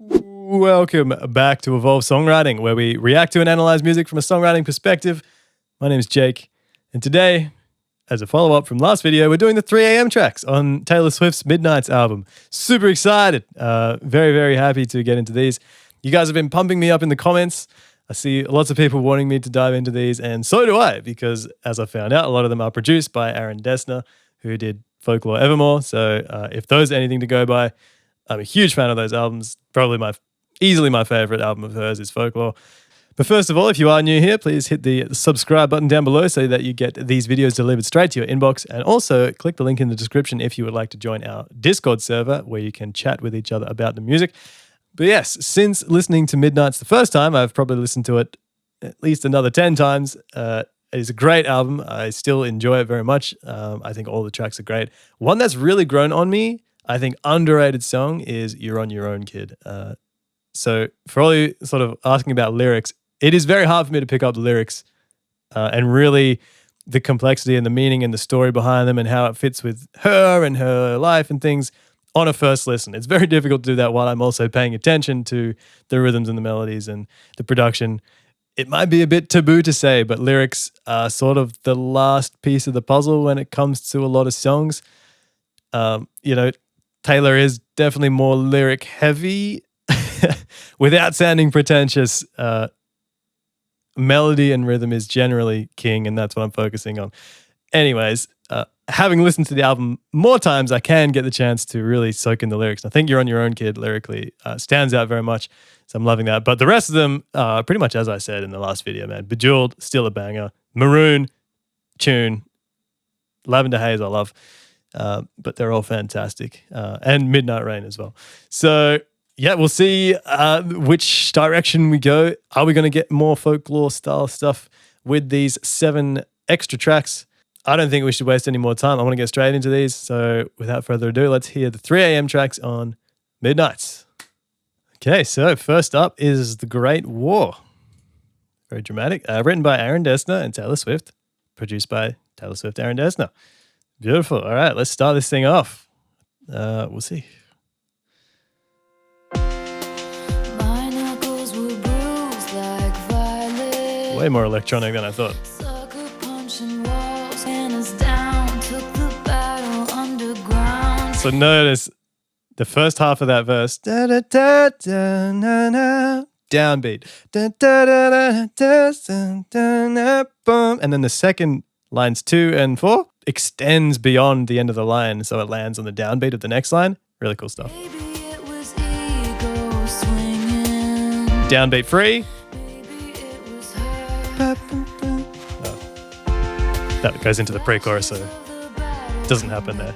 Welcome back to Evolve Songwriting, where we react to and analyze music from a songwriting perspective. My name is Jake, and today, as a follow-up from last video, we're doing the 3 a.m. tracks on Taylor Swift's Midnights album. Super excited. Very, very happy to get into these. You guys have been pumping me up in the comments. I see lots of people wanting me to dive into these, and so do I, because as I found out, a lot of them are produced by Aaron Dessner, who did Folklore Evermore. So if those are anything to go by, I'm a huge fan of those albums. Probably easily my favorite album of hers is Folklore. But first of all, if you are new here, please hit the subscribe button down below so that you get these videos delivered straight to your inbox. And also click the link in the description if you would like to join our Discord server where you can chat with each other about the music. But yes, since listening to Midnights the first time, I've probably listened to it at least another 10 times. It is a great album. I still enjoy it very much. I think all the tracks are great. One that's really grown on me, I think underrated song, is You're On Your Own, Kid. So for all you sort of asking about lyrics, it is very hard for me to pick up the lyrics and really the complexity and the meaning and the story behind them and how it fits with her and her life and things on a first listen. It's very difficult to do that while I'm also paying attention to the rhythms and the melodies and the production. It might be a bit taboo to say, but lyrics are sort of the last piece of the puzzle when it comes to a lot of songs. Taylor is definitely more lyric heavy without sounding pretentious. Melody and rhythm is generally king, and that's what I'm focusing on. Anyways, having listened to the album more times, I can get the chance to really soak in the lyrics. I think You're On Your Own, Kid lyrically stands out very much, so I'm loving that. But the rest of them, pretty much as I said in the last video, man. Bejeweled, still a banger. Maroon, tune. Lavender Haze, I love. But they're all fantastic. And Midnight Rain as well. So yeah, we'll see which direction we go. Are we going to get more folklore style stuff with these 7 extra tracks? I don't think we should waste any more time. I want to get straight into these. So without further ado, let's hear the 3 a.m. tracks on Midnights. Okay, so first up is The Great War. Very dramatic. Written by Aaron Dessner and Taylor Swift. Produced by Taylor Swift, Aaron Dessner. Beautiful. All right, let's start this thing off. We'll see. Way more electronic than I thought. So notice the first half of that verse. Downbeat. And then the second lines 2 and 4 extends beyond the end of the line, so it lands on the downbeat of the next line. Really cool stuff. Downbeat free. That goes into the pre-chorus, so it doesn't happen there.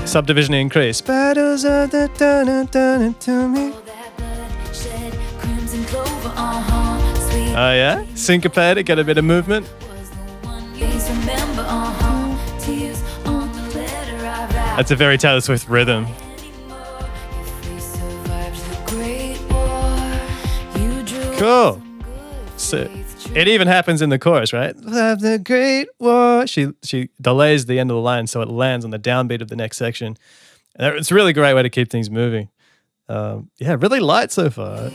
Subdivision increase. Oh yeah? Syncopated, get a bit of movement. That's a very Taylor Swift rhythm. Cool. So it even happens in the chorus, right? Love the Great War. She delays the end of the line so it lands on the downbeat of the next section. And it's a really great way to keep things moving. Really light so far.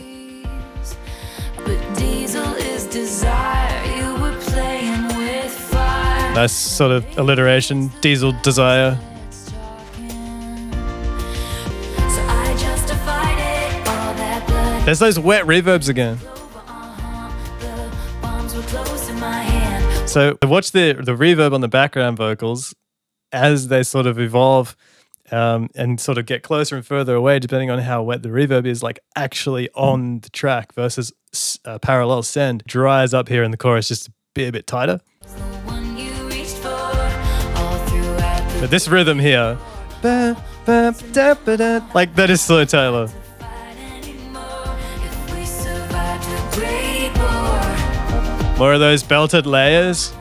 Nice sort of alliteration. Diesel Desire. There's those wet reverbs again. So watch the reverb on the background vocals as they sort of evolve and sort of get closer and further away depending on how wet the reverb is, like actually on the track versus parallel send. Dries up here in the chorus just to be a bit tighter. But this rhythm here, like that is so Taylor. More of those belted layers.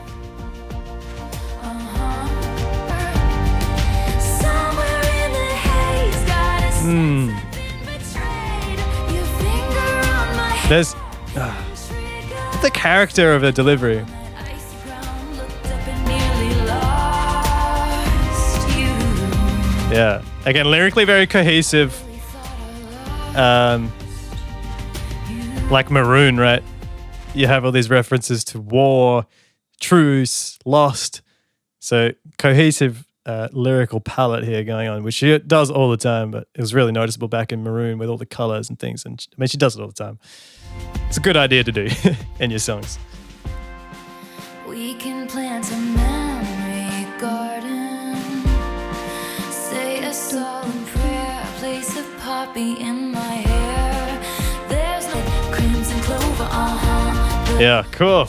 There's the character of the delivery. Yeah. Again, lyrically very cohesive. like Maroon, right? You have all these references to war, truce, lost. So cohesive lyrical palette here going on, which she does all the time, but it was really noticeable back in Maroon with all the colors and things. And I mean, she does it all the time. It's a good idea to do in your songs. We can plant a memory garden, say a solemn prayer, place a poppy in my hair. There's no crimson clover, Yeah, cool.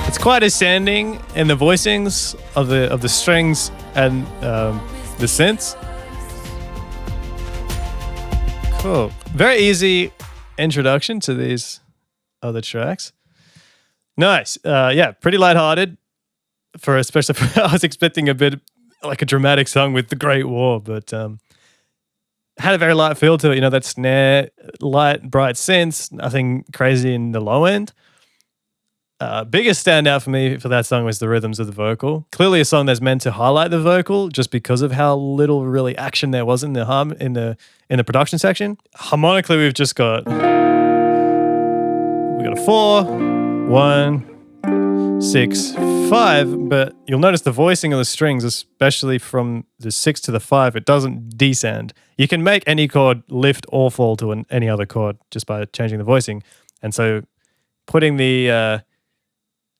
It's quite ascending in the voicings of the strings and the synths. Cool. Very easy introduction to these other tracks. Nice. Yeah, pretty lighthearted. Especially for I was expecting a bit like a dramatic song with the Great War, but had a very light feel to it. You know, that snare, light, bright synths, nothing crazy in the low end. Biggest standout for me for that song was the rhythms of the vocal. Clearly a song that's meant to highlight the vocal just because of how little really action there was in the production section. Harmonically, we've got a 4, 1, 6, 5, but you'll notice the voicing of the strings, especially from the 6 to the 5, it doesn't descend. You can make any chord lift or fall to any other chord just by changing the voicing. And so putting the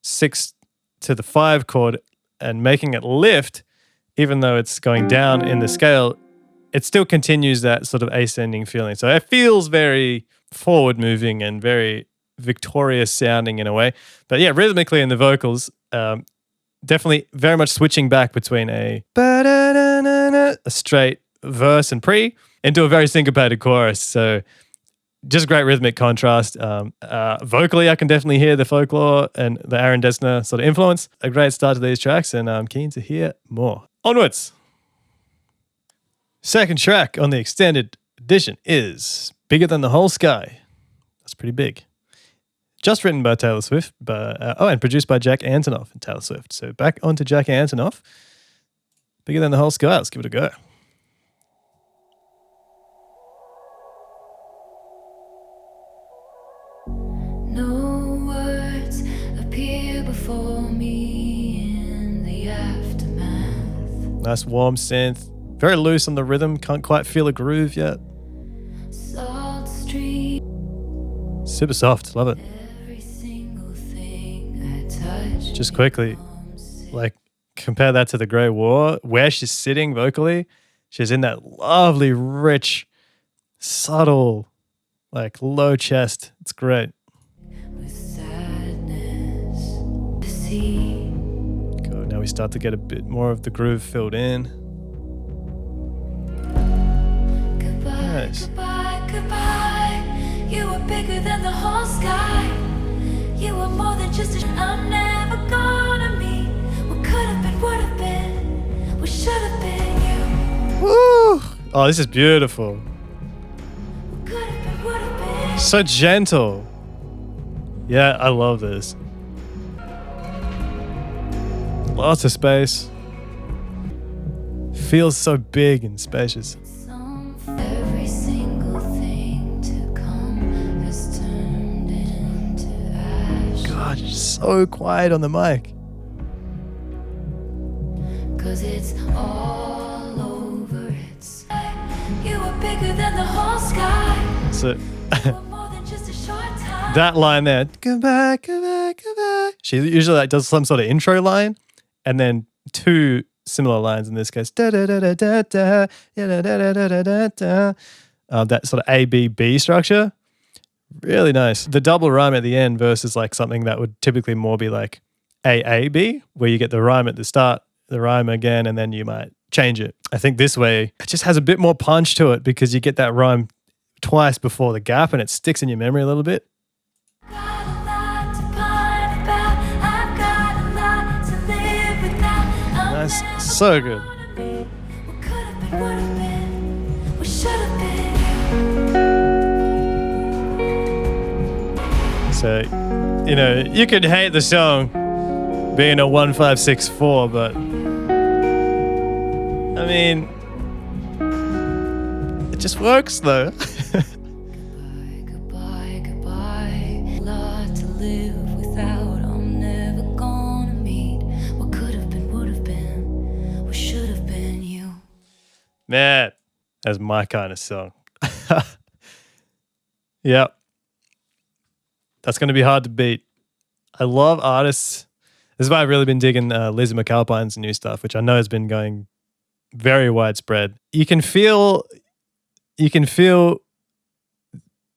6 to the 5 chord and making it lift, even though it's going down in the scale, it still continues that sort of ascending feeling. So it feels very forward moving and very victorious sounding in a way. But yeah, rhythmically in the vocals, definitely very much switching back between a straight verse and pre into a very syncopated chorus. So just great rhythmic contrast. Vocally, I can definitely hear the folklore and the Aaron Dessner sort of influence. A great start to these tracks, and I'm keen to hear more. Onwards. Second track on the extended edition is Bigger Than the Whole Sky. That's pretty big. Just written by Taylor Swift, and produced by Jack Antonoff and Taylor Swift. So back onto Jack Antonoff. Bigger Than the Whole Sky. Let's give it a go. No words appear before me in the aftermath. Nice warm synth. Very loose on the rhythm. Can't quite feel a groove yet. Salt stream. Super soft. Love it. Every single thing I touch. Just quickly, like compare that to the Great War, where she's sitting vocally. She's in that lovely, rich, subtle, like low chest. It's great. With sadness to see. Cool. Now we start to get a bit more of the groove filled in. Goodbye, Nice. goodbye, goodbye. You were bigger than the whole sky. You were more than just I'm never gonna meet what could have been, would have been, what should have been you. Woo! Oh, this is beautiful. What could have been, would have been. So gentle. Yeah, I love this. Lots of space. Feels so big and spacious. Every single thing to come has turned into ash. God, so quiet on the mic. 'Cause it's all over. It's you were bigger than the whole sky. So You were more than just a short time. that line there, goodbye, goodbye, goodbye. She usually like does some sort of intro line, and then two similar lines in this case. Da da da da da da, yeah, da da da da da da. That sort of A B B structure, really nice. The double rhyme at the end versus like something that would typically more be like A A B, where you get the rhyme at the start, the rhyme again, and then you might change it. I think this way it just has a bit more punch to it because you get that rhyme twice before the gap, and it sticks in your memory a little bit. Got a lot to pine about. I've got a lot to live without. I'm That's never so good. gonna be what could have been, would have been, what should have been. So, you know, you could hate the song being a 1-5-6-4, but I mean, it just works though. Goodbye, goodbye, goodbye. Lot to live without. I'm never gonna meet what could have been, would have been, what should have been you. Man, that's my kind of song. Yep. That's going to be hard to beat. I love artists. This is why I've really been digging Lizzie McAlpine's new stuff, which I know has been going very widespread. You can feel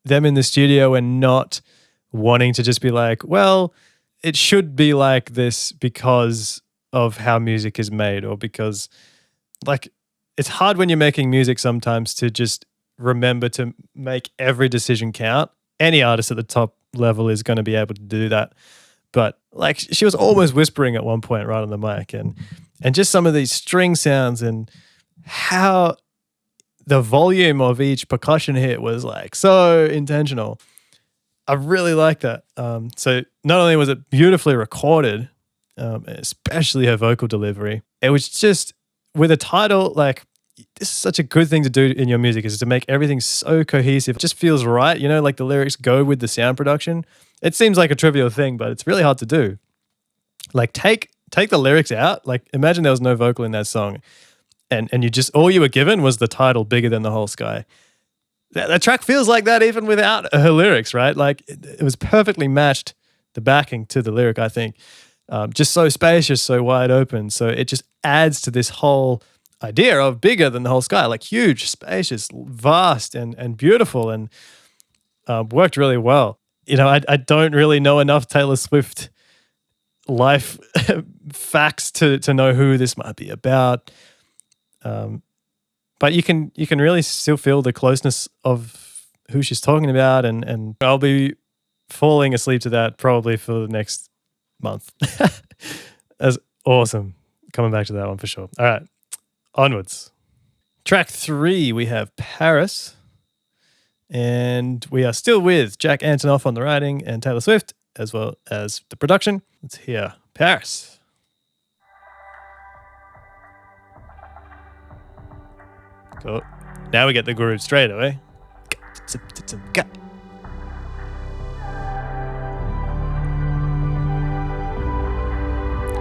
them in the studio and not wanting to just be like, well, it should be like this because of how music is made, or because, like, it's hard when you're making music sometimes to just remember to make every decision count. Any artist at the top level is going to be able to do that. But like, she was almost whispering at one point right on the mic, and just some of these string sounds and how the volume of each percussion hit was like so intentional. I really like that. So not only was it beautifully recorded, especially her vocal delivery, it was just with a title, like, this is such a good thing to do in your music, is to make everything so cohesive. It just feels right, you know, like the lyrics go with the sound production. It seems like a trivial thing, but it's really hard to do. Like, take the lyrics out. Like, imagine there was no vocal in that song, and you just, all you were given was the title, Bigger Than the Whole Sky. That track feels like that even without her lyrics, right? Like, it was perfectly matched, the backing to the lyric, I think. Just so spacious, so wide open. So it just adds to this whole idea of bigger than the whole sky, like huge, spacious, vast, and beautiful, and worked really well. You know, I don't really know enough Taylor Swift life facts to know who this might be about. But you can really still feel the closeness of who she's talking about, and I'll be falling asleep to that probably for the next month. That's awesome. Coming back to that one for sure. All right, onwards. Track 3, we have Paris. And we are still with Jack Antonoff on the writing and Taylor Swift, as well as the production. Let's hear Paris. Cool. Now we get the groove straight away.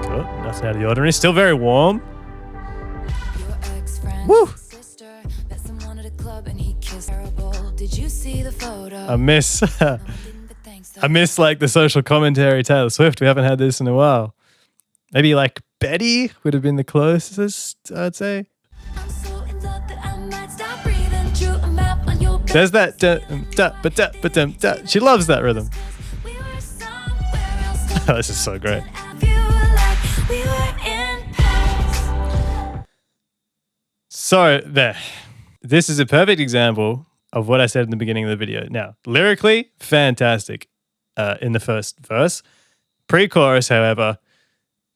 Cool. Nothing out of the ordinary. Still very warm. Woo! Did you see the photo? I miss like the social commentary Taylor Swift. We haven't had this in a while. Maybe like Betty would have been the closest, I'd say. There's that she loves that rhythm. Oh, this is so great. So there. This is a perfect example of what I said in the beginning of the video. Now, lyrically, fantastic in the first verse. Pre-chorus, however,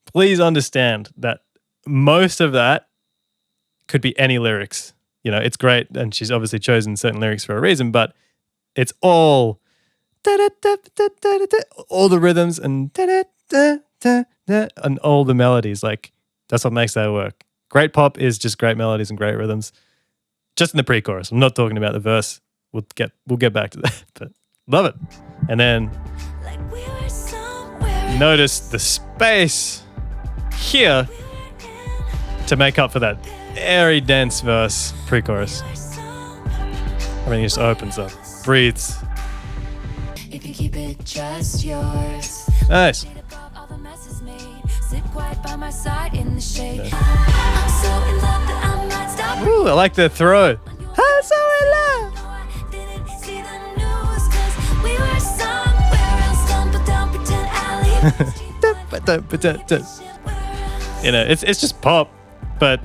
please understand that most of that could be any lyrics. You know, it's great, and she's obviously chosen certain lyrics for a reason, but it's all all the rhythms and all the melodies. Like, that's what makes that work. Great pop is just great melodies and great rhythms. Just in the pre-chorus. I'm not talking about the verse. We'll get back to that, but love it. And then notice the space here to make up for that very dense verse pre-chorus. Everything just opens up, breathes. If you keep it just yours. Nice. Ooh, I like the throw. I'm so in love. You know, it's just pop, but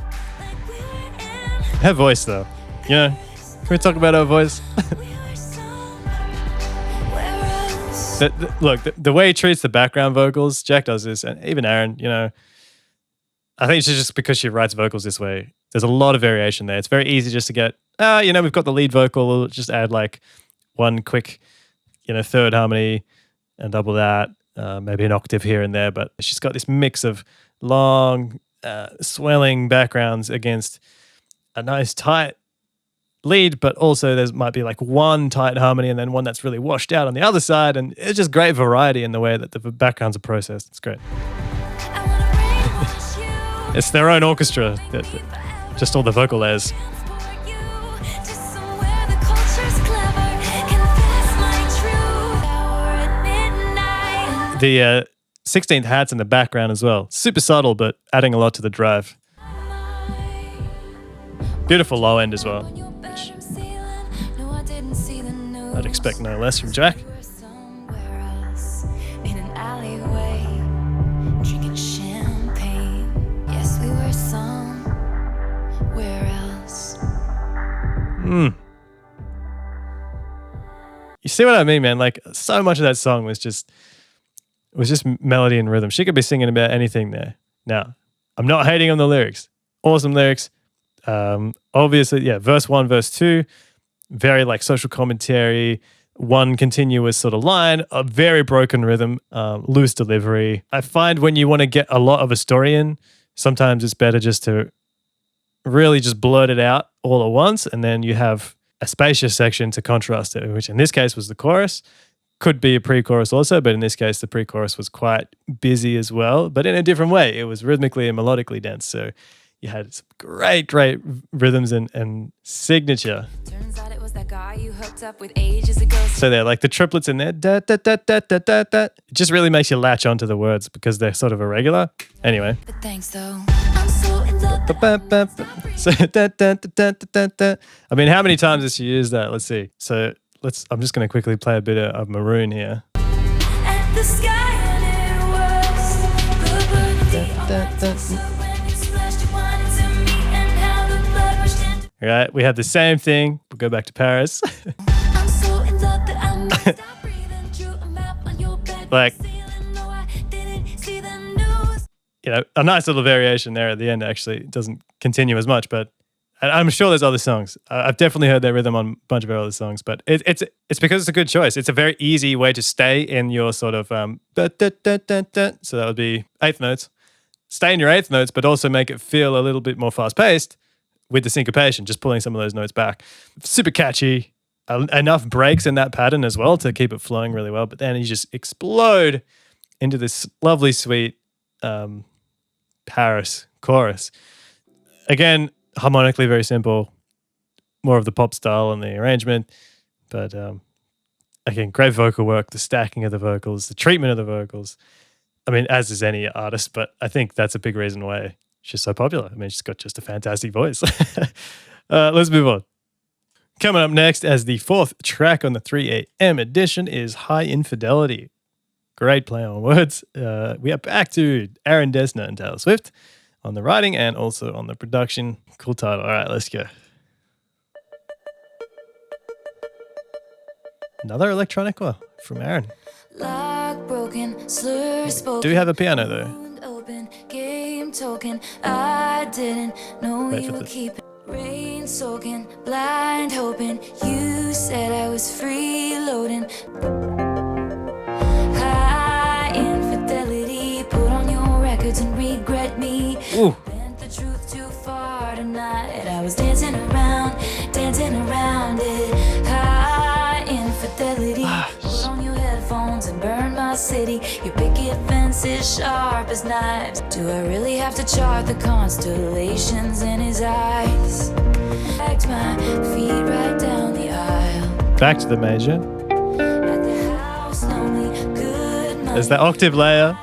her voice though. You know, can we talk about her voice? Look, the way he treats the background vocals, Jack does this, and even Aaron, you know, I think it's just because she writes vocals this way. There's a lot of variation there. It's very easy just to get, you know, we've got the lead vocal, we'll just add like one quick, you know, third harmony and double that, maybe an octave here and there. But she's got this mix of long swelling backgrounds against a nice tight lead, but also there might be like one tight harmony and then one that's really washed out on the other side, and it's just great variety in the way that the backgrounds are processed. It's great. It's their own orchestra, just all the vocal layers. The 16th hat's in the background as well. Super subtle, but adding a lot to the drive. Beautiful low end as well, which I'd expect no less from Jack. You see what I mean, man? Like, so much of that song was just melody and rhythm. She could be singing about anything there. Now, I'm not hating on the lyrics. Awesome lyrics. Obviously, yeah, verse 1, verse 2, very like social commentary, one continuous sort of line, a very broken rhythm, loose delivery. I find when you want to get a lot of a story in, sometimes it's better just to really just blurt it out all at once, and then you have a spacious section to contrast it, which in this case was the chorus. Could be a pre-chorus also, but in this case the pre-chorus was quite busy as well, but in a different way. It was rhythmically and melodically dense, so you had some great rhythms and signature. Turns out it was that guy you hooked up with ages ago. So they're like the triplets in there, da, da, da, da, da, da, da. It just really makes you latch onto the words because they're sort of irregular. Anyway. But thanks though. I'm so in love. So, da, da, da, da, da, da. I mean, how many times has she used that? Let's see. So I'm just going to quickly play a bit of Maroon here. At the sky and it was Right, we have the same thing. We'll go back to Paris. Like, you know, a nice little variation there at the end. Actually, it doesn't continue as much, but I'm sure there's other songs. I've definitely heard that rhythm on a bunch of other songs, but it's because it's a good choice. It's a very easy way to stay in your sort of so that would be eighth notes. Stay in your eighth notes, but also make it feel a little bit more fast paced with the syncopation, just pulling some of those notes back. Super catchy. Enough breaks in that pattern as well to keep it flowing really well. But then you just explode into this lovely, sweet Paris chorus. Again, harmonically very simple, more of the pop style and the arrangement. But again, great vocal work, the stacking of the vocals, the treatment of the vocals. I mean, as is any artist, but I think that's a big reason why she's so popular. I mean, she's got just a fantastic voice. Let's move on. Coming up next as the fourth track on the 3 a.m. edition is High Infidelity. Great play on words. We are back to Aaron Dessner and Taylor Swift on the writing and also on the production. Cool title. All right, let's go. Another electronic one from Aaron. Lock broken, slur spoken. Do have a piano though. Open, game token. I didn't know you would keep it. Rain soaking, blind hoping. You said I was freeloading. High infidelity. Put on your records and regret me. Ooh. Bent the truth too far tonight. I was dancing around it. High infidelity. Put on your headphones and burn my city. Your picket fence is sharp as knives. Do I really have to chart the constellations in his eyes? Back my feet right down the aisle. Back to the major. At the house, lonely, good money. There's that octave layer.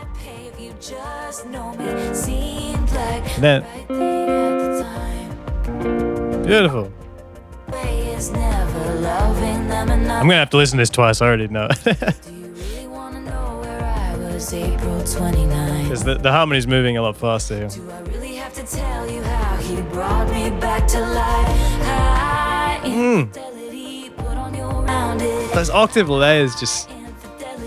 And then beautiful. I'm gonna have to listen to this twice. I already know. April 29. Because the harmony's moving a lot faster here. Do I really have to tell you how he brought me back to life? Infidelity, put on your round it. Those octave layers just,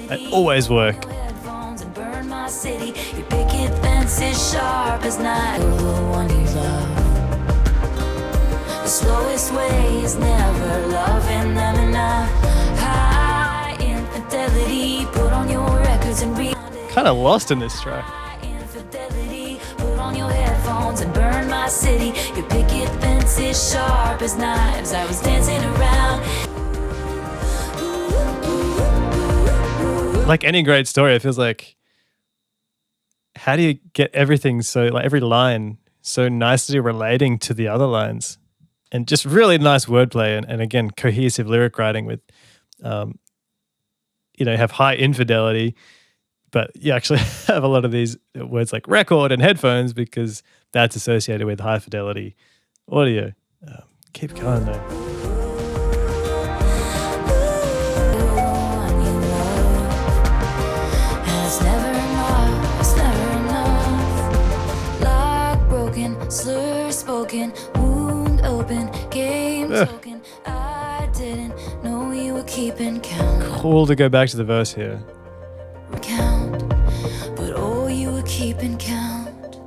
they always work. And burn my city. Your picket fence is sharp as knife. The one you love. The slowest way is never loving them enough. High infidelity, put on your records and read. Kind of lost in this track. bones and burn my city. Your picket fence is sharp as knives. I was dancing around. Like any great story, it feels like, how do you get everything so, like every line so nicely relating to the other lines? And just really nice wordplay and again, cohesive lyric writing with, have high infidelity, but you actually have a lot of these words like record and headphones because that's associated with high fidelity audio. Keep going though. Slur spoken, wound open, game spoken. I didn't know you were keeping count. Cool to go back to the verse here. Count, but oh, you were keeping count.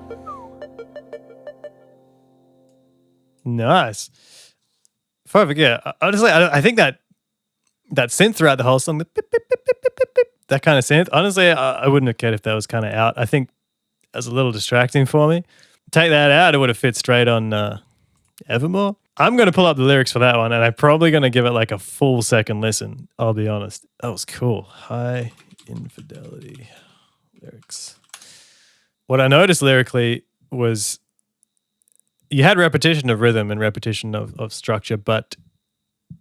Nice. Before I forget, honestly, I think that synth throughout the whole song, the beep, beep, beep, beep, beep, beep, that kind of synth, honestly, I wouldn't have cared if that was kind of out. I think that was a little distracting for me. Take that out, it would have fit straight on Evermore. I'm going to pull up the lyrics for that one, and I'm probably going to give it like a full second listen, I'll be honest. That was cool. High infidelity lyrics. What I noticed lyrically was you had repetition of rhythm and repetition of structure, but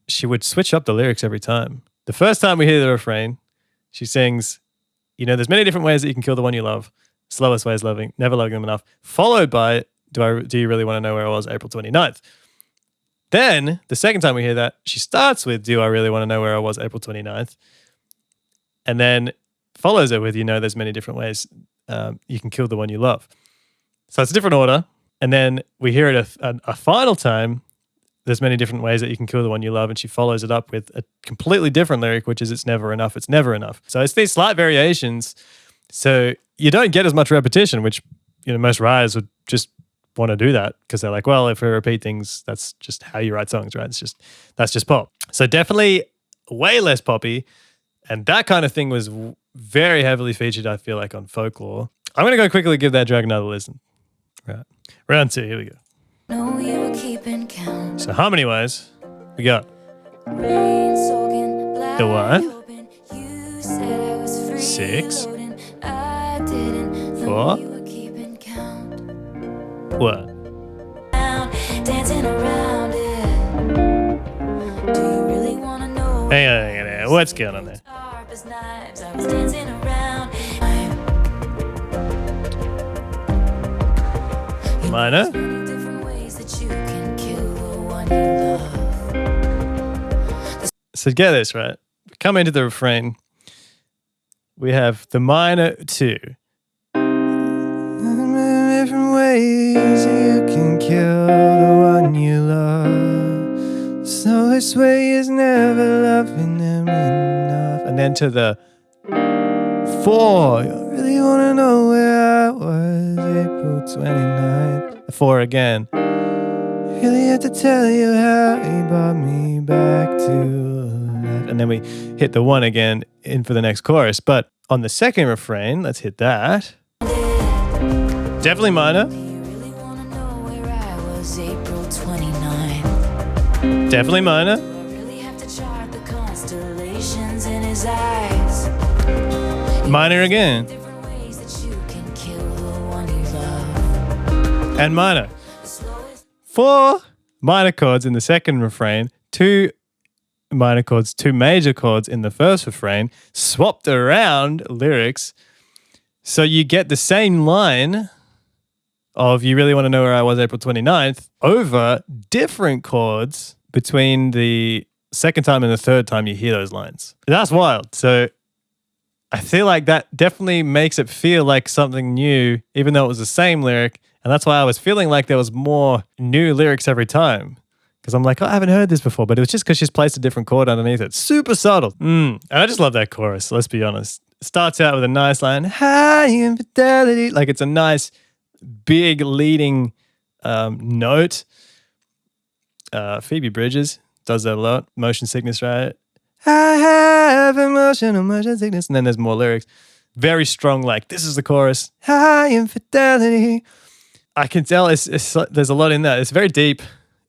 she would switch up the lyrics every time. The first time we hear the refrain, she sings, there's many different ways that you can kill the one you love. Slowest way is loving, never loving them enough. Followed by, do you really want to know where I was April 29th? Then, the second time we hear that, she starts with, do I really want to know where I was April 29th? And then follows it with, there's many different ways you can kill the one you love. So it's a different order. And then we hear it a final time, there's many different ways that you can kill the one you love. And she follows it up with a completely different lyric, which is, it's never enough, it's never enough. So it's these slight variations. So you don't get as much repetition, which most writers would just want to do that because they're like, well, if we repeat things, that's just how you write songs, right? That's just pop. So definitely way less poppy, and that kind of thing was very heavily featured, I feel like, on Folklore. I'm gonna go quickly give that track another listen. Right, round 2. Here we go. No, you were keeping count. So harmony wise, we got Rain soaking, black the 1, open. You said I was free 6, loading. I didn't know 4, you were keeping count. 1. Dancing around it. Do you really want to know? Hang on. What's going on there? Sharp as knives. I was dancing around. Minor. Different ways that you can kill the one you love. So get this, right? Come into the refrain. We have the minor 2. Different ways you can kill the one you love. So this way is never loving them enough. And then to the 4. You really want to know where I was April 29th. The 4 again. Really have to tell you how he brought me back to life. And then we hit the 1 again in for the next chorus. But on the second refrain, let's hit that. Definitely minor. Definitely minor. Minor again. And minor. 4 minor chords in the second refrain, 2 minor chords, 2 major chords in the first refrain, swapped around lyrics. So you get the same line of you really want to know where I was April 29th over different chords between the second time and the third time you hear those lines. That's wild. So I feel like that definitely makes it feel like something new, even though it was the same lyric. And that's why I was feeling like there was more new lyrics every time. Because I'm like, I haven't heard this before, but it was just because she's placed a different chord underneath it. Super subtle. And I just love that chorus, let's be honest. It starts out with a nice line, high infidelity. Like it's a nice, big leading note. Phoebe Bridgers does that a lot. Motion sickness, right? I have motion sickness. And then there's more lyrics. Very strong, like, this is the chorus. High infidelity. I can tell there's a lot in that. It's very deep.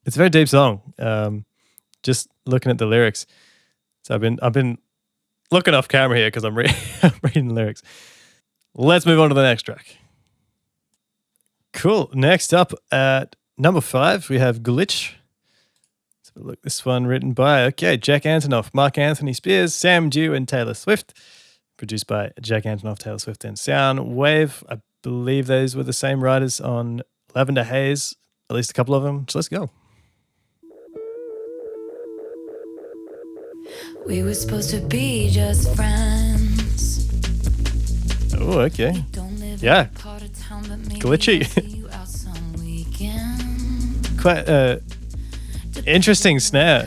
It's a very deep song. Just looking at the lyrics. So I've been looking off camera here because I'm reading the lyrics. Let's move on to the next track. Cool. Next up at number 5, we have Glitch. So look, this one written by, Jack Antonoff, Mark Anthony Spears, Sam Dew, and Taylor Swift. Produced by Jack Antonoff, Taylor Swift, and Soundwave. I believe those were the same writers on Lavender Haze, at least a couple of them. So let's go. We were supposed to be just friends. Oh, okay. Yeah. Glitchy. Quite interesting snare.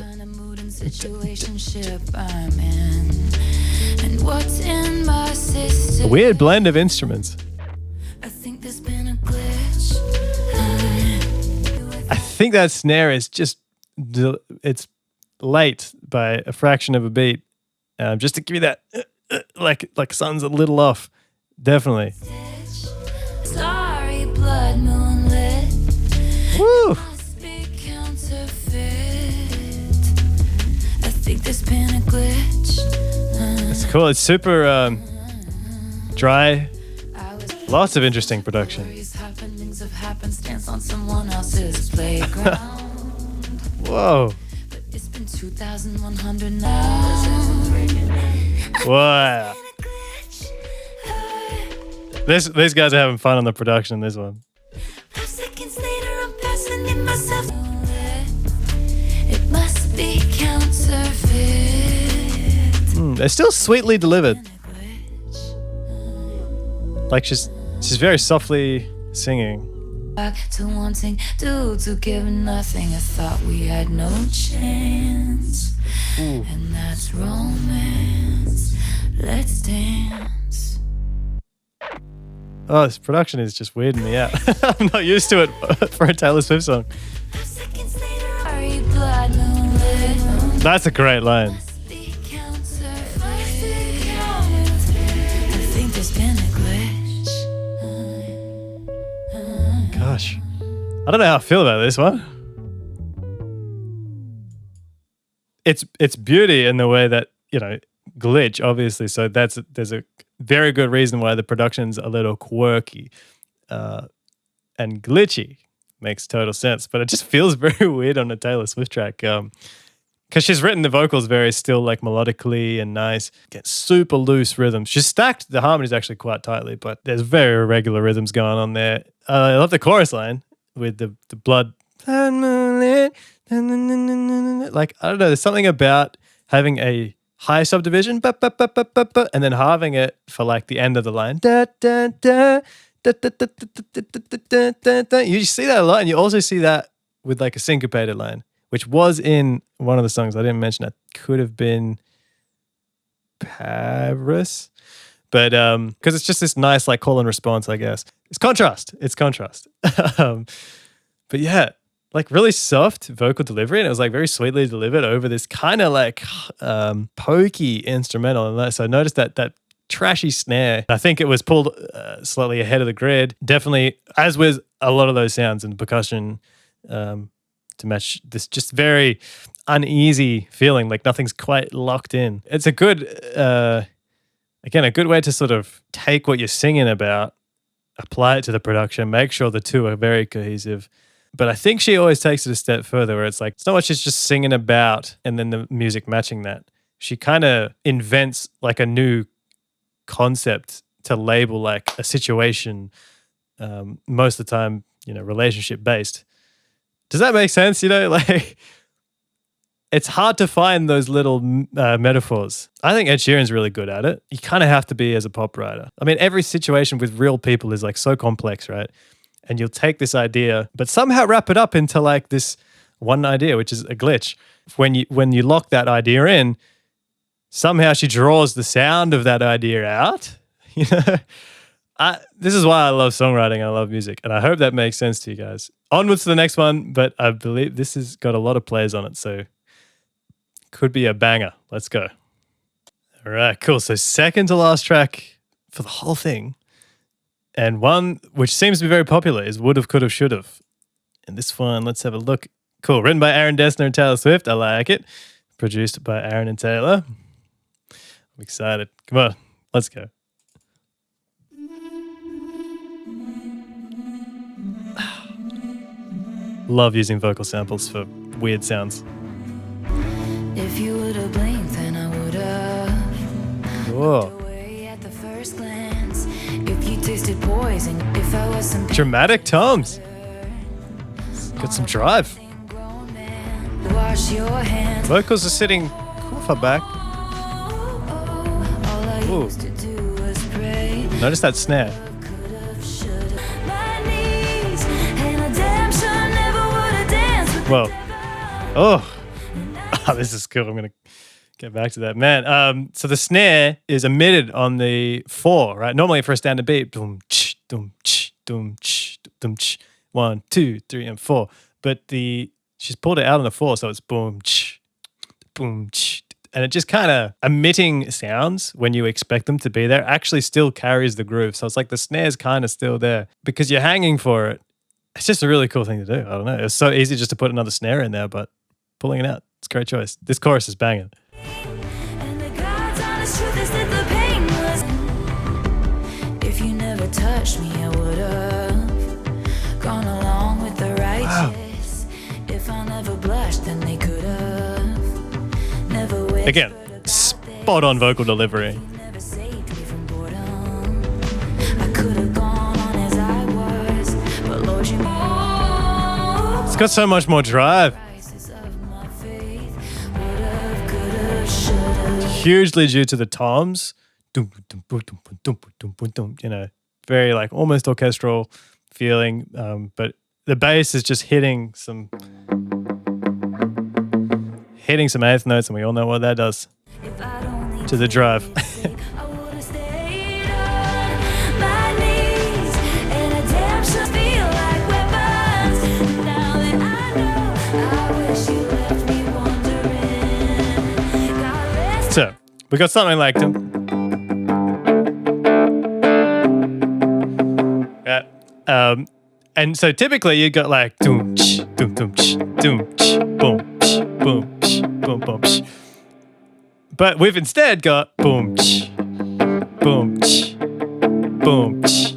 A weird blend of instruments. I think there's been a glitch. I think that snare is just, it's late by a fraction of a beat. Just to give you that, like something's a little off. Definitely. Sorry, blood moonlit. Woo! Must be counterfeit. I think there's been a glitch. It's cool. It's super dry. Lots of interesting production. Happenings of happenstance on someone else's playground. Whoa. But it's been 2,100 now. Wow. These guys are having fun on the production in this one. 5 seconds later, I'm passing in myself. It must be counterfeit. They're still sweetly delivered. Like she's very softly singing. Back to wanting to give nothing. I thought we had no chance. And that's romance. Let's dance. Oh, this production is just weirding me out. I'm not used to it for a Taylor Swift song. 5 seconds later, sorry, blood moonlit. That's a great line. Must be counterfeit. I think there's been a glitch. Gosh. I don't know how I feel about this one. It's beauty in the way that, glitch, obviously. So there's a very good reason why the production's a little quirky and glitchy. Makes total sense. But it just feels very weird on a Taylor Swift track. Because she's written the vocals very still, like melodically and nice. Gets super loose rhythms. She's stacked the harmonies actually quite tightly, but there's very irregular rhythms going on there. I love the chorus line with the blood. Like, I don't know, there's something about having a high subdivision, and then halving it for like the end of the line. You see that a lot, and you also see that with like a syncopated line, which was in one of the songs I didn't mention. It could have been Paris, but because it's just this nice like call and response, I guess. It's contrast. But yeah, like really soft vocal delivery, and it was like very sweetly delivered over this kind of like pokey instrumental. And so I noticed that trashy snare. I think it was pulled slightly ahead of the grid. Definitely, as with a lot of those sounds and percussion, to match this just very uneasy feeling, like nothing's quite locked in. It's a good, again, a good way to sort of take what you're singing about, apply it to the production, make sure the two are very cohesive. But I think she always takes it a step further where it's like, it's not much she's just singing about and then the music matching that. She kind of invents like a new concept to label like a situation, most of the time, relationship based. Does that make sense? Like it's hard to find those little metaphors. I think Ed Sheeran's really good at it. You kind of have to be as a pop writer. I mean, every situation with real people is like so complex, right? And you'll take this idea, but somehow wrap it up into like this one idea, which is a glitch. When you lock that idea in, somehow she draws the sound of that idea out. This is why I love songwriting and I love music, and I hope that makes sense to you guys. Onwards to the next one, but I believe this has got a lot of plays on it, so could be a banger. Let's go. All right, cool. So second to last track for the whole thing, And one which seems to be very popular is Would've, Could've, Should've. And this one, let's have a look. Cool. Written by Aaron Dessner and Taylor Swift. I like it. Produced by Aaron and Taylor. I'm excited. Come on, let's go. Love using vocal samples for weird sounds. If you would have blinked, then I would have. Whoa. Away at the first glance. If you tasted poison, if I was some Dramatic tones. Got some drive. wash your hands. Vocals are sitting quite far back. All I Ooh. used to do was pray. Notice that snare. Could've, should've. My knees, and I damn sure never would've danced with Whoa. the devil. Oh. This is cool. I'm going to get back to that. Man, so the snare is emitted on the 4, right? Normally for a standard beat, boom, ch, dum, ch, dum, ch, dum, ch. 1, 2, 3, and 4. But she's pulled it out on the 4, so it's boom, ch, boom, ch. And it just kind of emitting sounds when you expect them to be there actually still carries the groove. So it's like the snare's kind of still there because you're hanging for it. It's just a really cool thing to do. I don't know. It's so easy just to put another snare in there, but pulling it out, it's a great choice. This chorus is banging. And the God's honest truth is that the pain was. If you never touched me, I would've gone along with the righteous. If I never blushed, then they could've. Never whispered Again, about spot on vocal delivery. this. Never saved me from boredom. I could've gone on as I was, but Lord, you know. It's got so much more drive. Prices of my faith. Would've, could've, should've. Hugely due to the toms. Dum, dum, dum, dum, dum, dum, dum, dum, you know, very like almost orchestral feeling. But the bass is just hitting some eighth notes, and we all know what that does If I'd only to the drive. I would've stayed on my knees, and I damn sure feel like weapons. Now that I know, I wish you left me wondering. God rest So we got something like them. Yeah. And so typically you got like doom ch, boom ch, boom ch, boom ch, boom ch. But we've instead got boom ch, boom ch, boom ch.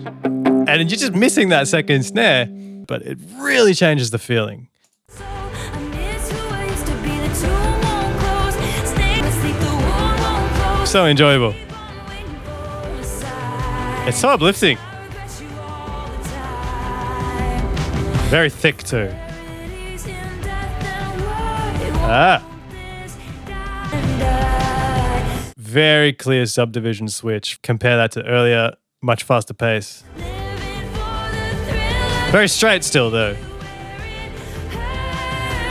And you're just missing that second snare, but it really changes the feeling. so I miss who I used to be. The tomb won't close. Stay asleep, the wound won't close. So enjoyable. Keep on waiting for a sign. It's so uplifting. Regret you all the time. Very thick too. It is in death and war. It won't Ah. this die and die. Very clear subdivision switch. Compare that to earlier, much faster pace. Living for the thrill of Very straight still though.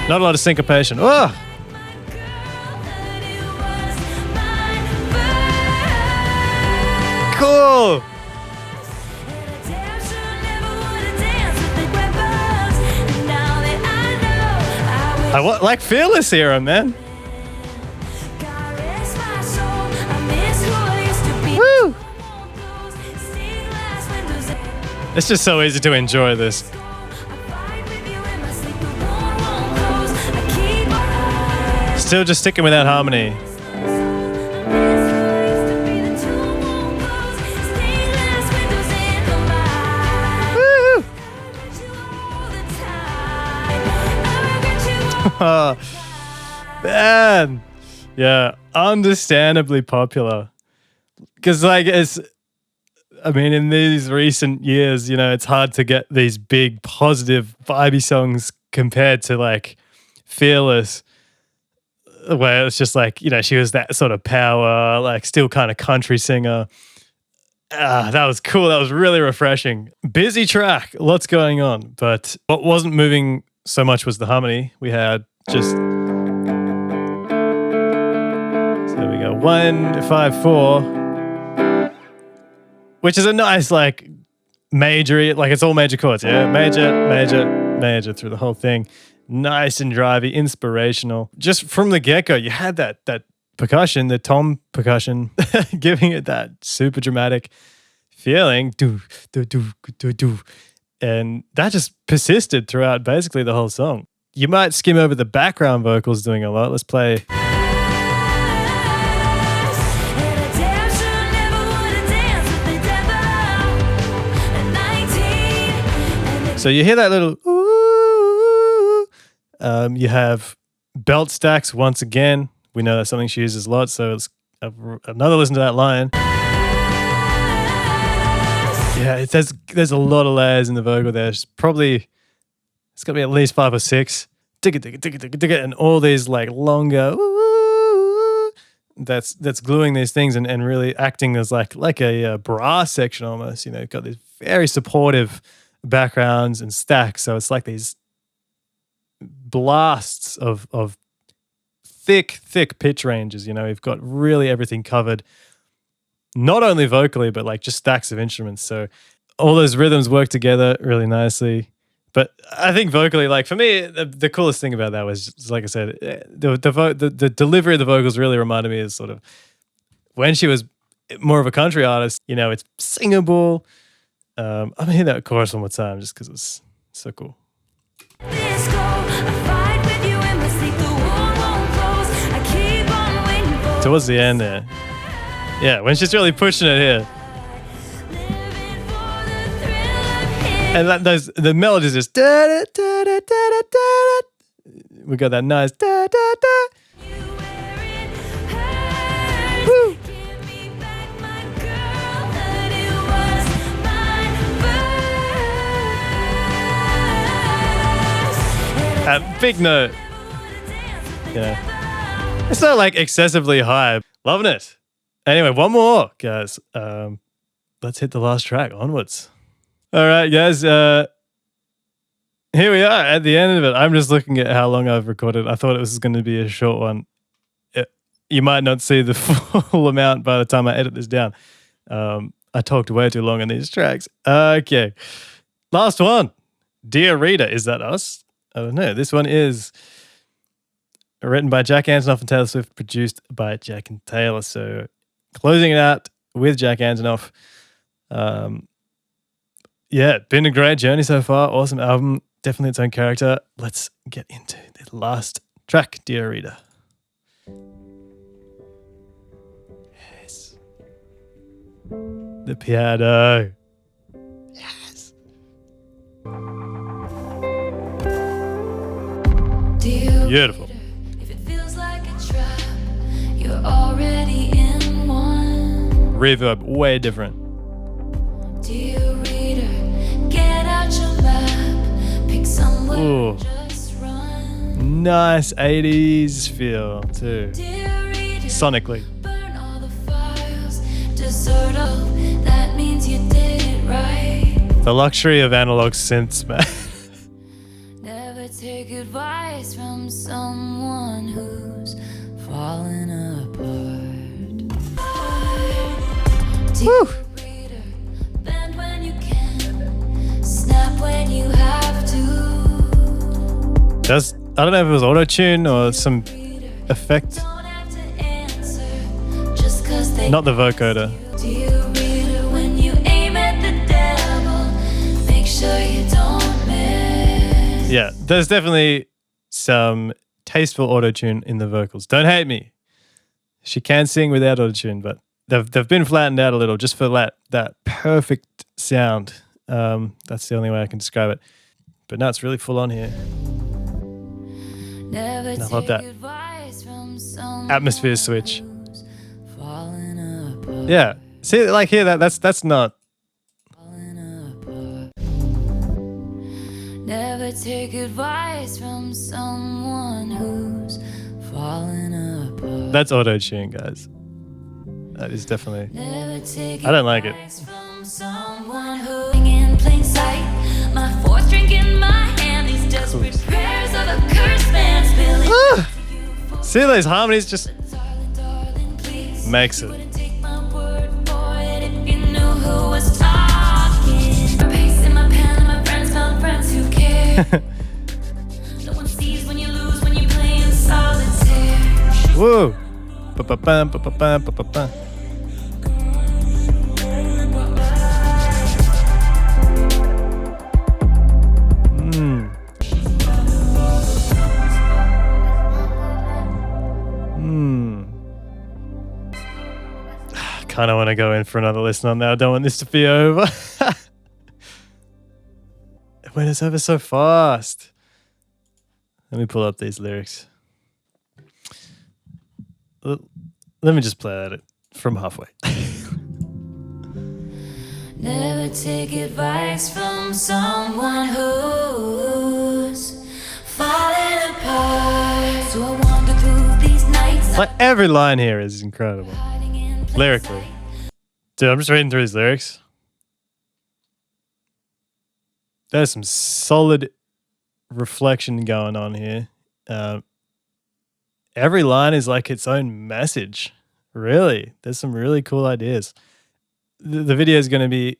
Not a lot of syncopation. Oh, my girl, that it was mine first. cool. And I damn sure never would've danced with the weapons. And now that I know, I wish Like Fearless era, man. God rest my soul. I miss who I used to be. Woo. Those stained glass windows. It's just so easy to enjoy this. I fight with you in my sleep. The wound won't close. I keep my eyes. Still just sticking with that harmony. Woo. Man. Yeah, understandably popular. Because in these recent years, it's hard to get these big, positive, vibey songs compared to like Fearless, where it's just like, she was that sort of power, like still kind of country singer. That was cool. That was really refreshing. Busy track, lots going on. But what wasn't moving so much was the harmony. We had just, so there we go, 1, 5, 4, which is a nice like major, like it's all major chords. Yeah, major, major, major through the whole thing. Nice and drivey, inspirational. Just from the get-go, you had that percussion, the tom percussion, giving it that super dramatic feeling, do, do, do, do, do. And that just persisted throughout basically the whole song. You might skim over the background vocals doing a lot. Let's play. So you hear that little ooh. You have belt stacks once again. We know that's something she uses a lot, so it's another listen to that line. Yeah, there's a lot of layers in the vocal there. It's got to be at least 5 or 6. And all these like longer ooh, that's gluing these things and really acting as like a brass section almost. You know, got these very supportive backgrounds and stacks. So it's like these blasts of thick pitch ranges. You know, we've got really everything covered. Not only vocally, but like just stacks of instruments. So all those rhythms work together really nicely. But I think vocally, like for me, the coolest thing about that was, just, like I said, the delivery of the vocals really reminded me of sort of when she was more of a country artist. You know, it's singable. I'm gonna hear that chorus one more time just because it's so cool. Towards the end there. Yeah, when she's really pushing it here. And the melodies just da da da da da da. We got that nice da da da. Woo. That big note. Yeah. It's not like excessively high. Loving it. Anyway, one more, guys. Let's hit the last track. Onwards. All right, guys. Here we are at the end of it. I'm just looking at how long I've recorded. I thought it was going to be a short one. You might not see the full amount by the time I edit this down. I talked way too long on these tracks. Okay. Last one. Dear Reader. Is that us? I don't know. This one is written by Jack Antonoff and Taylor Swift, produced by Jack and Taylor. So closing it out with Jack Antonoff. Yeah, been a great journey so far. Awesome album. Definitely its own character. Let's get into the last track, Dear Reader. Yes. The piano. Yes. Beautiful. If it feels like a trap, you're already in one. Reverb, way different. Dear reader, get out your map, pick somewhere Ooh. just run. Nice 80s feel too. Dear reader, Sonically. burn all the files, desert all, that means you did it right. The luxury of analog synths, man. Never take advice from someone who's falling apart. Dear reader, bend when you can, snap when you have to. I don't know if it was auto-tune or some effect. Don't have to answer just 'cause they Not the vocoder. Dear reader, when you aim at the devil, make sure you don't miss. Yeah, there's definitely some tasteful auto-tune in the vocals. Don't hate me. She can sing without auto-tune, but they've been flattened out a little just for that perfect sound. That's the only way I can describe it. But no, it's really full on here. Never I love that. take advice from someone Atmosphere switch. who's falling apart. Yeah. See, like here, that's not. Never take advice from someone who's falling apart. That's auto-tune, guys. That is definitely. Never take I don't like it. advice from someone who's in plain sight. My fourth drink in my hand. These desperate prayers of a cursed man spilling to you for See, those harmonies just darling, darling, please. makes You it. wouldn't take my word for it if you knew who was talking. Pacing my pen and my friends found friends who care. No one sees when you lose when you play in solitaire. Woo. Ba-ba-bam, ba-ba-bam, ba-ba-bam. kind of want to go in for another listen on that. I don't want this to be over. It went us over so fast. Let me pull up these lyrics. Let me just play at it from halfway. Never take advice from someone who's falling apart. So I wander through these nights. Like every line here is incredible. Hiding in plain Lyrically. sight. Dude, I'm just reading through his lyrics. There's some solid reflection going on here. Every line is like its own message. Really, there's some really cool ideas. The video is going to be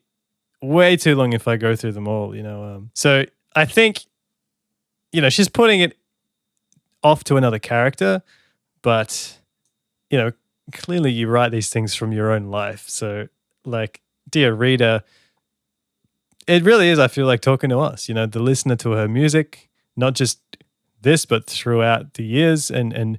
way too long if I go through them all, you know. So I think, you know, she's putting it off to another character, but, you know, clearly you write these things from your own life. So, like, dear reader, it really is, I feel like, talking to us, you know, the listener to her music, not just this, but throughout the years, and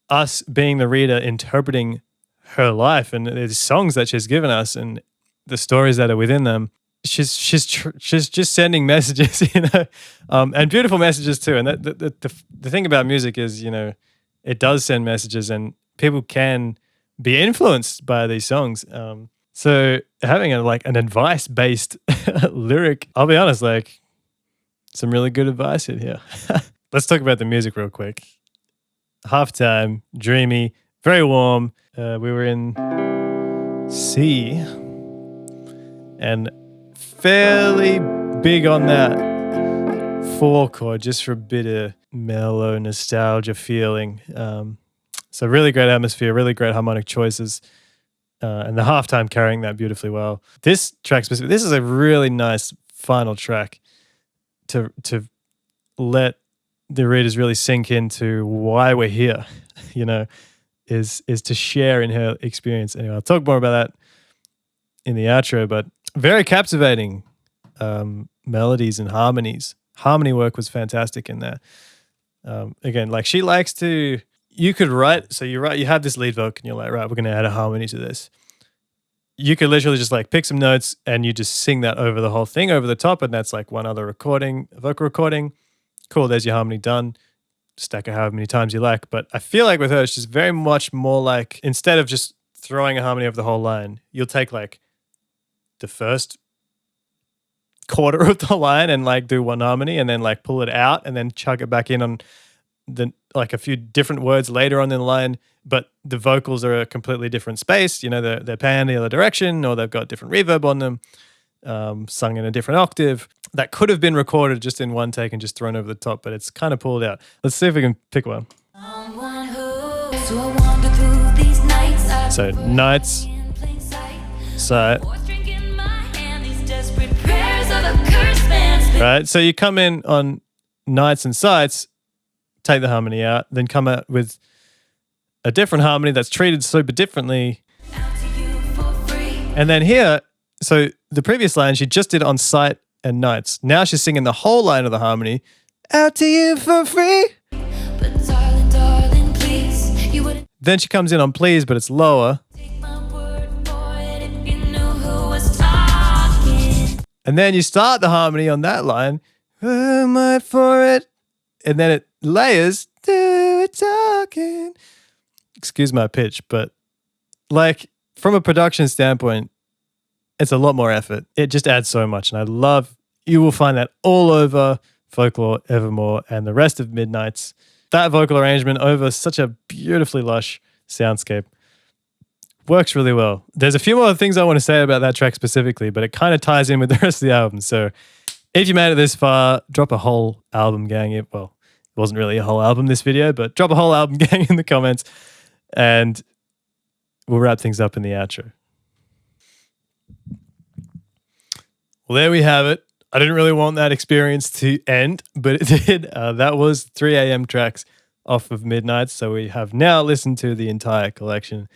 us being the reader interpreting her life and the songs that she's given us and the stories that are within them. She's just sending messages, you know, and beautiful messages too. And the thing about music is, you know, it does send messages, and people can be influenced by these songs. So having an advice based lyric, I'll be honest, like some really good advice in here. Let's talk about the music real quick. Halftime, dreamy, very warm. We were in C, and fairly big on that 4 chord, just for a bit of mellow nostalgia feeling. So really great atmosphere, really great harmonic choices, and the halftime carrying that beautifully well. This track specifically, this is a really nice final track to let the readers really sink into why we're here, you know, is to share in her experience. Anyway, I'll talk more about that in the outro, but very captivating melodies and harmonies. Harmony work was fantastic in there. Again, like she likes to, you could write, so you have this lead vocal and you're like, right, we're going to add a harmony to this. You could literally just like pick some notes and you just sing that over the whole thing, over the top, and that's like one other recording, vocal recording. Cool, there's your harmony done. Stack it however many times you like. But I feel like with her, it's just very much more like, instead of just throwing a harmony over the whole line, you'll take like the first quarter of the line and like do one harmony and then like pull it out and then chug it back in on the like a few different words later on in the line, but the vocals are a completely different space. You know, they're panned the other direction, or they've got different reverb on them, sung in a different octave. That could have been recorded just in one take and just thrown over the top, but it's kind of pulled out. Let's see if we can pick one. So nights, side. Right, so you come in on nights and sides, take the harmony out, then come out with a different harmony that's treated super differently. And then here, so the previous line, she just did on sight and nights. Now she's singing the whole line of the harmony. Out to you for free. But darling, please, you wouldn't. Then she comes in on please, but it's lower. Take my word for it if you knew who was talking. And then you start the harmony on that line. Who am I for it? And then it layers. Do it talking. Excuse my pitch, but like from a production standpoint, it's a lot more effort. It just adds so much. And I love, you will find that all over Folklore, Evermore, and the rest of Midnights. That vocal arrangement over such a beautifully lush soundscape works really well. There's a few more things I want to say about that track specifically, but it kind of ties in with the rest of the album. So if you made it this far, drop a whole album gang. It wasn't really a whole album, this video, but drop a whole album gang in the comments and we'll wrap things up in the outro. Well, there we have it. I didn't really want that experience to end, but it did. That was 3 a.m. tracks off of Midnights. So we have now listened to the entire collection.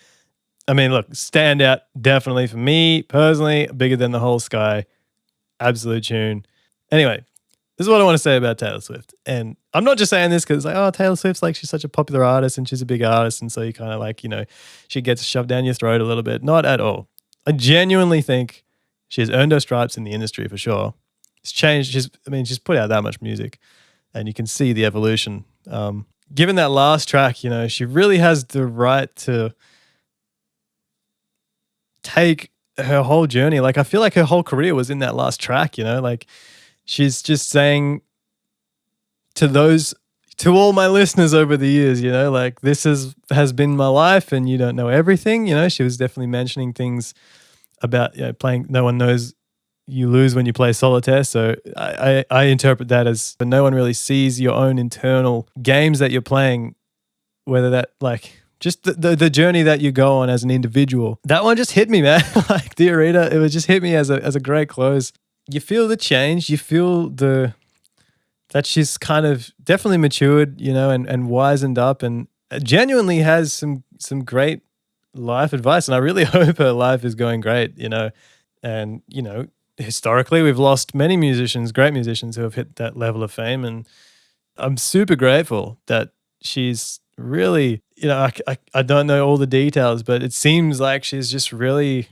I mean, look, standout definitely for me personally, Bigger Than the Whole Sky. Absolute tune. Anyway, This is what I want to say about Taylor Swift. And I'm not just saying this because like, oh, Taylor Swift's like, she's such a popular artist and she's a big artist. And so you kind of like, you know, she gets shoved down your throat a little bit. Not at all. I genuinely think she has earned her stripes in the industry for sure. It's changed. She's put out that much music and you can see the evolution. Given that last track, you know, she really has the right to take her whole journey. Like, I feel like her whole career was in that last track, you know, like she's just saying to all my listeners over the years, you know, like this has been my life and you don't know everything. You know, she was definitely mentioning things about, you know, playing, no one knows you lose when you play solitaire. So I interpret that as no one really sees your own internal games that you're playing, whether that like just the journey that you go on as an individual. That one just hit me, man. Like Dear Rita, it would just hit me as a great close. You feel the change, you feel that she's kind of definitely matured, you know, and wisened up and genuinely has some great life advice. And I really hope her life is going great, you know. And, you know, historically we've lost many musicians, great musicians who have hit that level of fame. And I'm super grateful that she's really, you know, I don't know all the details, but it seems like she's just really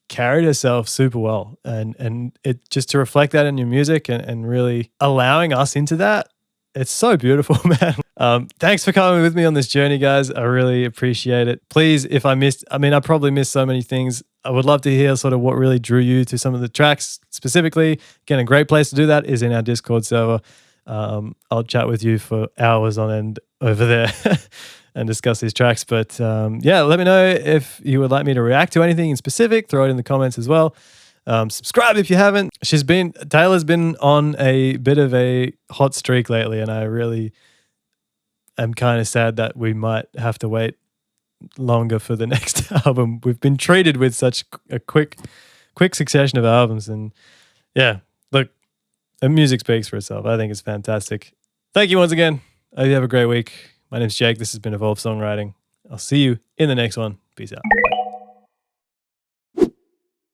carried herself super well. And it just to reflect that in your music and really allowing us into that, it's so beautiful, man. Thanks for coming with me on this journey, guys. I really appreciate it. Please, if I probably missed so many things. I would love to hear sort of what really drew you to some of the tracks specifically. Again, a great place to do that is in our Discord server. I'll chat with you for hours on end over there and discuss these tracks. But yeah, let me know if you would like me to react to anything in specific. Throw it in the comments as well. Subscribe if you haven't. Taylor's been on a bit of a hot streak lately, and I really am kind of sad that we might have to wait longer for the next album. We've been treated with such a quick succession of albums, and yeah, look, the music speaks for itself. I think it's fantastic. Thank you once again. I hope you have a great week. My name's Jake. This has been Evolve Songwriting. I'll see you in the next one. Peace out. Bye.